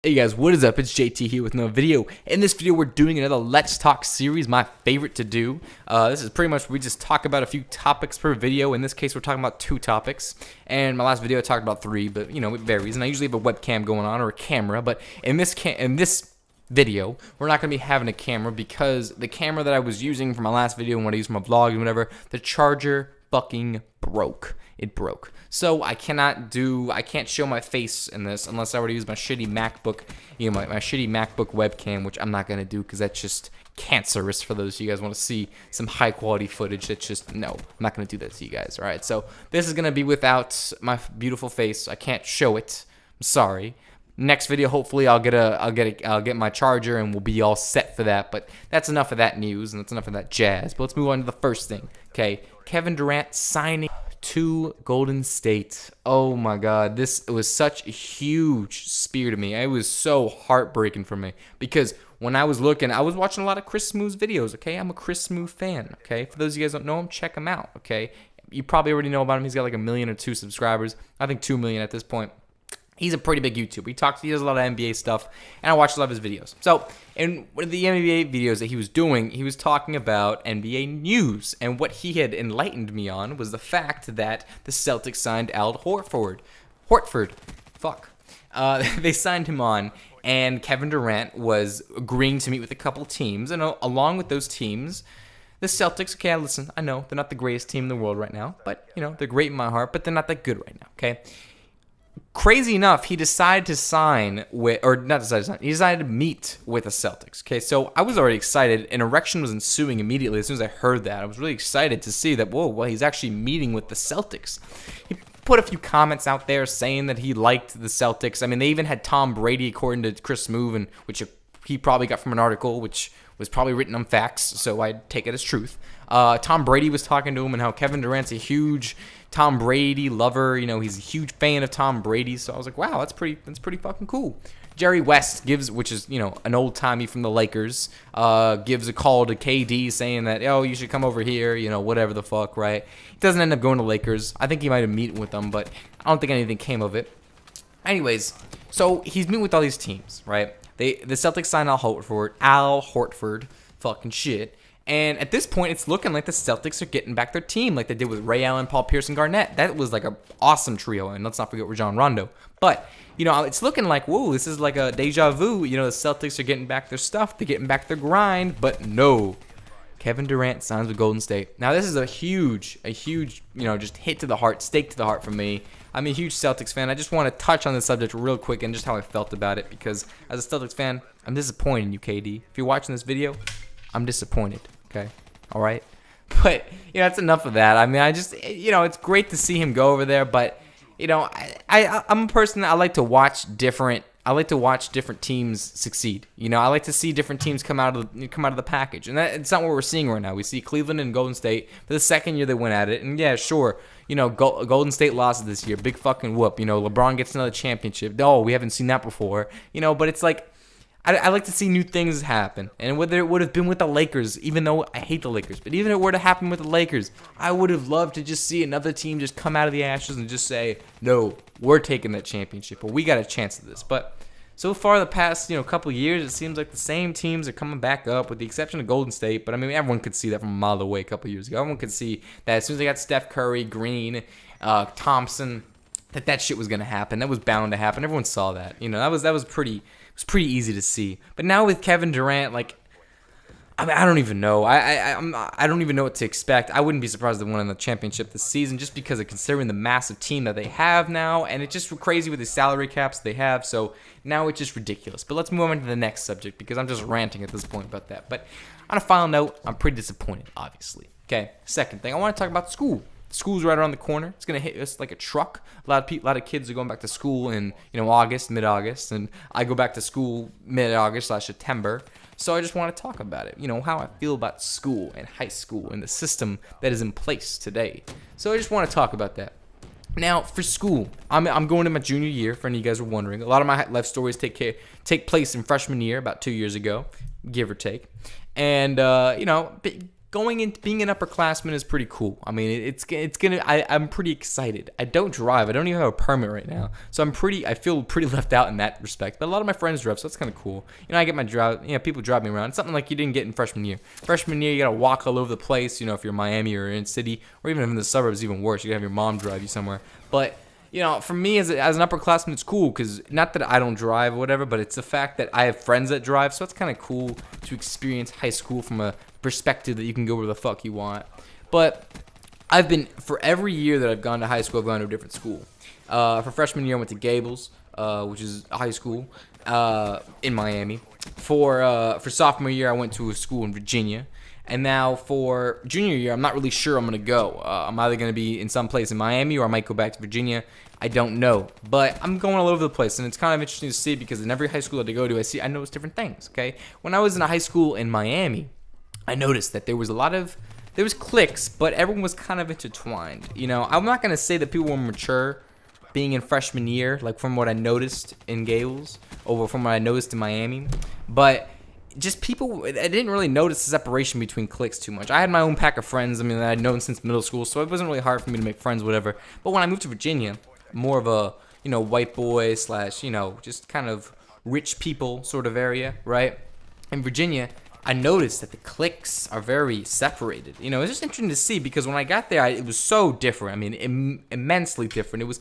Hey guys, what is up? It's JT here with another video. In this video, we're doing another Let's Talk series, my favorite to do. This is pretty much, we just talk about a few topics per video. In this case, we're talking about 2 topics. And my last video, I talked about 3, but you know, it varies. And I usually have a webcam going on or a camera, but in this video, we're not going to be having a camera because the camera that I was using for my last video and what I used for my vlog and whatever, the charger fucking broke. It broke. So I can't show my face in this unless I were to use my shitty MacBook, my shitty MacBook webcam, which I'm not going to do because that's just cancerous for those of you guys want to see some high quality footage. That's just, no, I'm not going to do that to you guys. All right. So this is going to be without my beautiful face. I can't show it. I'm sorry. Next video, hopefully I'll get my charger and we'll be all set for that. But that's enough of that news and that's enough of that jazz. But let's move on to the first thing. Okay. Kevin Durant signing to Golden State. Oh my God, this was such a huge spear to me. It was so heartbreaking for me because when I was looking, I was watching a lot of Chris Smooth's videos. Okay, I'm a Chris Smooth fan. Okay, for those of you guys who don't know him, check him out. Okay, you probably already know about him. He's got like 1 million or 2 subscribers. I think 2 million at this point. He's a pretty big YouTuber. He does a lot of NBA stuff, and I watch a lot of his videos. So, in one of the NBA videos that he was doing, he was talking about NBA news, and what he had enlightened me on was the fact that the Celtics signed Al Horford. They signed him on, and Kevin Durant was agreeing to meet with a couple teams, and along with those teams, the Celtics, okay, listen, I know they're not the greatest team in the world right now, but, you know, they're great in my heart, but they're not that good right now, okay? Crazy enough, he decided to sign with, or not decided to sign, he decided to meet with the Celtics. Okay, so I was already excited. An erection was ensuing immediately as soon as I heard that. I was really excited to see that, whoa, well, he's actually meeting with the Celtics. He put a few comments out there saying that he liked the Celtics. I mean, they even had Tom Brady, according to Chris Smoove, and which he probably got from an article, which was probably written on facts, so I take it as truth. Tom Brady was talking to him and how Kevin Durant's a huge Tom Brady lover. You know, he's a huge fan of Tom Brady. So I was like, wow, that's pretty fucking cool. Jerry West gives, which is, you know, an old timey from the Lakers, gives a call to KD saying that, oh, you should come over here, you know, whatever the fuck, right? He doesn't end up going to Lakers. I think he might have met with them, but I don't think anything came of it. Anyways, so he's meeting with all these teams, right? The Celtics signed Al Horford, fucking shit. And at this point, it's looking like the Celtics are getting back their team like they did with Ray Allen, Paul Pierce, and Garnett. That was like an awesome trio. And let's not forget Rajon Rondo. But, you know, it's looking like, whoa, this is like a deja vu. You know, the Celtics are getting back their stuff. They're getting back their grind. But no. Kevin Durant signs with Golden State. Now, this is a huge, you know, just hit to the heart, stake to the heart for me. I'm a huge Celtics fan. I just want to touch on the subject real quick and just how I felt about it. Because as a Celtics fan, I'm disappointed in you, KD. If you're watching this video, I'm disappointed. Okay, all right, but you know, that's enough of that. I mean, I just, you know, it's great to see him go over there, but you know, I'm a person that I like to watch different teams succeed. You know, I like to see different teams come out of the package, and it's not what we're seeing right now. We see Cleveland and Golden State for the second year they went at it, and yeah, sure, you know, Golden State lost this year, big fucking whoop. You know, LeBron gets another championship. Oh, we haven't seen that before. You know, but it's like, I like to see new things happen. And whether it would have been with the Lakers, even though I hate the Lakers, but even if it were to happen with the Lakers, I would have loved to just see another team just come out of the ashes and just say, no, we're taking that championship, or we got a chance at this. But so far the past, you know, couple of years, it seems like the same teams are coming back up with the exception of Golden State. But I mean, everyone could see that from a mile away a couple of years ago. Everyone could see that as soon as they got Steph Curry, Green, Thompson, that shit was going to happen. That was bound to happen. Everyone saw that. You know, that was pretty easy to see. But now with Kevin Durant, like, I mean, I don't even know. I don't even know what to expect. I wouldn't be surprised if they won the championship this season just because of considering the massive team that they have now. And it's just crazy with the salary caps they have. So now it's just ridiculous. But let's move on to the next subject because I'm just ranting at this point about that. But on a final note, I'm pretty disappointed, obviously. Okay, second thing, I want to talk about school. School's right around the corner. It's gonna hit us like a truck. A lot of kids are going back to school in, you know, mid-August, and I go back to school mid-August/September. So I just want to talk about it. You know, how I feel about school and high school and the system that is in place today. So I just want to talk about that. Now, for school, I'm going to my junior year. For any of you guys who are wondering, a lot of my life stories take place in freshman year, about 2 years ago, give or take. And you know, going in, being an upperclassman is pretty cool. I mean, I'm pretty excited. I don't drive. I don't even have a permit right now, so I feel pretty left out in that respect. But a lot of my friends drive, so that's kind of cool. I get my drive. People drive me around. It's something like you didn't get in freshman year. Freshman year, you gotta walk all over the place. If you're in Miami or in city, or even in the suburbs, even worse. You gotta have your mom drive you somewhere. But for me as an upperclassman, it's cool because not that I don't drive or whatever, but it's the fact that I have friends that drive, so it's kind of cool to experience high school from a perspective that you can go where the fuck you want. But for every year that I've gone to high school, I've gone to a different school. For freshman year, I went to Gables, which is a high school in Miami. For sophomore year, I went to a school in Virginia. And now for junior year, I'm not really sure I'm going to go. I'm either going to be in some place in Miami or I might go back to Virginia. I don't know. But I'm going all over the place, and it's kind of interesting to see because in every high school that I go to, I notice different things, okay? When I was in a high school in Miami, I noticed that there was cliques, but everyone was kind of intertwined. I'm not going to say that people were mature being in freshman year, like from what I noticed in Gables or from what I noticed in Miami, but just people, I didn't really notice the separation between cliques too much. I had my own pack of friends, that I'd known since middle school, so it wasn't really hard for me to make friends, whatever. But when I moved to Virginia, more of a, white boy / just kind of rich people sort of area, right? In Virginia, I noticed that the cliques are very separated. It's just interesting to see because when I got there, it was so different. Immensely different. It was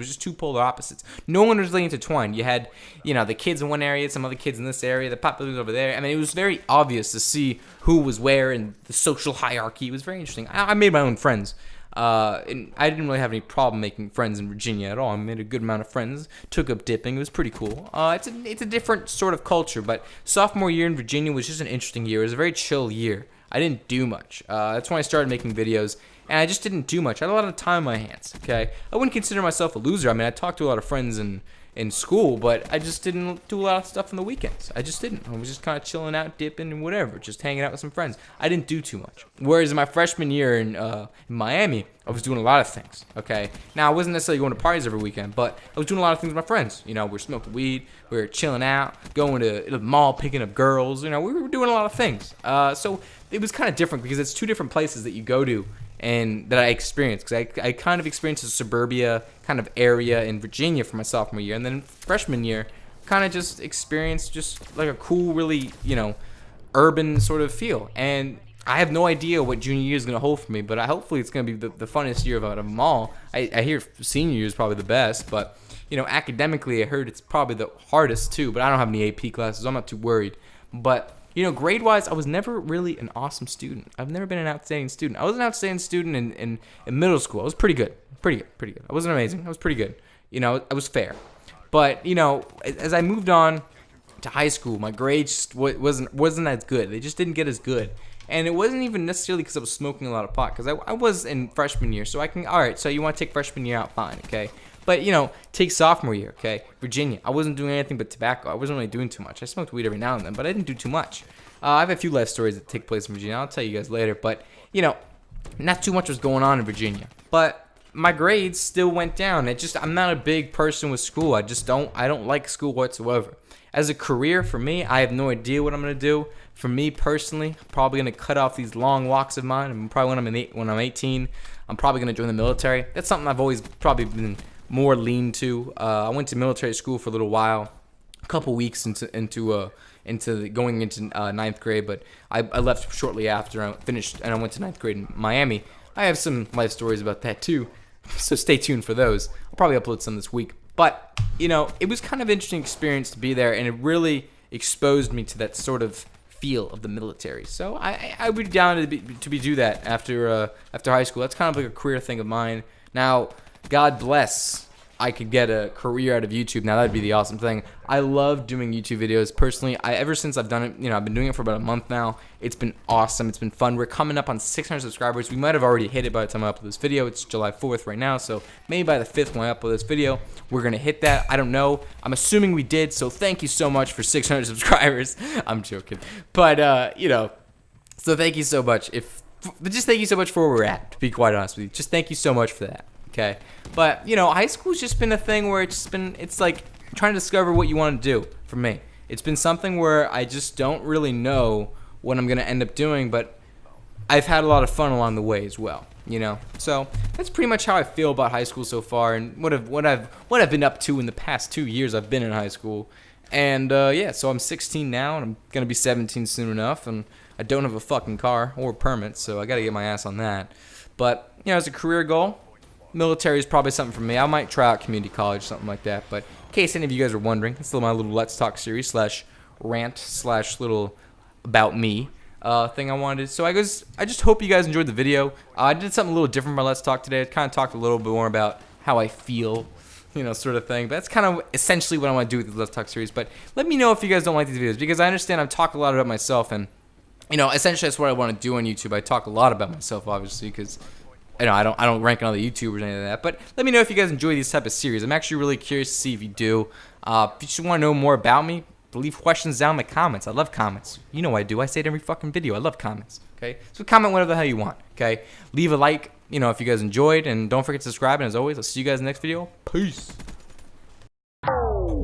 just two polar opposites. No one was really intertwined. You had, the kids in one area, some other kids in this area, the population over there. It was very obvious to see who was where and the social hierarchy. It was very interesting. I made my own friends. And I didn't really have any problem making friends in Virginia at all. I made a good amount of friends, took up dipping. It was pretty cool. It's a different sort of culture, but sophomore year in Virginia was just an interesting year. It was a very chill year. I didn't do much. That's when I started making videos, and I just didn't do much. I had a lot of time on my hands, okay? I wouldn't consider myself a loser. I talked to a lot of friends in school, but I just didn't do a lot of stuff on the weekends. I just didn't. I was just kind of chilling out, dipping, and whatever, just hanging out with some friends. I didn't do too much. Whereas in my freshman year in Miami, I was doing a lot of things, okay? Now, I wasn't necessarily going to parties every weekend, but I was doing a lot of things with my friends. We were smoking weed, we were chilling out, going to the mall, picking up girls. We were doing a lot of things. So it was kind of different because it's two different places that you go to and that I experienced, because I kind of experienced a suburbia kind of area in Virginia for my sophomore year, and then freshman year kind of just experienced just like a cool, really, urban sort of feel. And I have no idea what junior year is going to hold for me, but hopefully it's going to be the funnest year out of them all. I hear senior year is probably the best, but academically I heard it's probably the hardest too, but I don't have any AP classes, so I'm not too worried. But grade-wise, I was never really an awesome student. I've never been an outstanding student. I was an outstanding student in middle school. I was pretty good. Pretty good. I wasn't amazing. I was pretty good. I was fair. But, as I moved on to high school, my grades just wasn't as good. They just didn't get as good. And it wasn't even necessarily because I was smoking a lot of pot, because I was in freshman year. So all right, so you want to take freshman year out, fine, okay? But, take sophomore year, okay? Virginia, I wasn't doing anything but tobacco. I wasn't really doing too much. I smoked weed every now and then, but I didn't do too much. I have a few life stories that take place in Virginia. I'll tell you guys later. But, not too much was going on in Virginia. But my grades still went down. I'm not a big person with school. I don't like school whatsoever. As a career, for me, I have no idea what I'm going to do. For me personally, I'm probably going to cut off these long walks of mine. Probably when I'm 18, I'm probably going to join the military. That's something I've always probably been more lean to. I went to military school for a little while, a couple weeks into going into ninth grade, but I left shortly after I finished, and I went to ninth grade in Miami. I have some life stories about that too, so stay tuned for those. I'll probably upload some this week. But it was kind of an interesting experience to be there, and it really exposed me to that sort of feel of the military. So I would be down to do that after high school. That's kind of like a career thing of mine. Now, God bless, I could get a career out of YouTube. Now, that'd be the awesome thing. I love doing YouTube videos. Personally, ever since I've done it, I've been doing it for about a month now. It's been awesome. It's been fun. We're coming up on 600 subscribers. We might have already hit it by the time I upload this video. It's July 4th right now, so maybe by the 5th when I upload this video, we're going to hit that. I don't know. I'm assuming we did, so thank you so much for 600 subscribers. I'm joking. But, so thank you so much. Just thank you so much for where we're at, to be quite honest with you. Just thank you so much for that. Okay, but high school's just been a thing where it's like trying to discover what you want to do. For me, it's been something where I just don't really know what I'm gonna end up doing, but I've had a lot of fun along the way as well, you know. So that's pretty much how I feel about high school so far, and what I've been up to in the past 2 years I've been in high school. And yeah, so I'm 16 now, and I'm gonna be 17 soon enough, and I don't have a fucking car or permit, so I gotta get my ass on that. But you know, as a career goal, military is probably something for me. I might try out community college, something like that. But in case any of you guys are wondering, it's my little Let's Talk series slash rant slash little about me thing I wanted. So I just hope you guys enjoyed the video. I did something a little different for Let's Talk today. I kind of talked a little bit more about how I feel, you know, sort of thing. But that's kind of essentially what I want to do with the Let's Talk series. But let me know if you guys don't like these videos, because I understand I've talked a lot about myself, and you know, essentially that's what I want to do on YouTube. I talk a lot about myself, obviously, because you know, I don't rank on other YouTubers or anything like that. But let me know if you guys enjoy these type of series. I'm actually really curious to see if you do. If you just want to know more about me, leave questions down in the comments. I love comments. You know I do. I say it every fucking video. I love comments. Okay? So comment whatever the hell you want. Okay? Leave a like, you know, if you guys enjoyed, and don't forget to subscribe. And as always, I'll see you guys in the next video. Peace.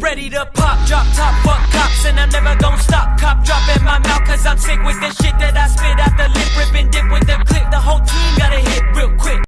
Ready to pop, drop top, fuck cops, and I'm never gonna stop. Cop drop in my mouth, cause I'm sick with the shit that I spit out the lip, ripping dip with the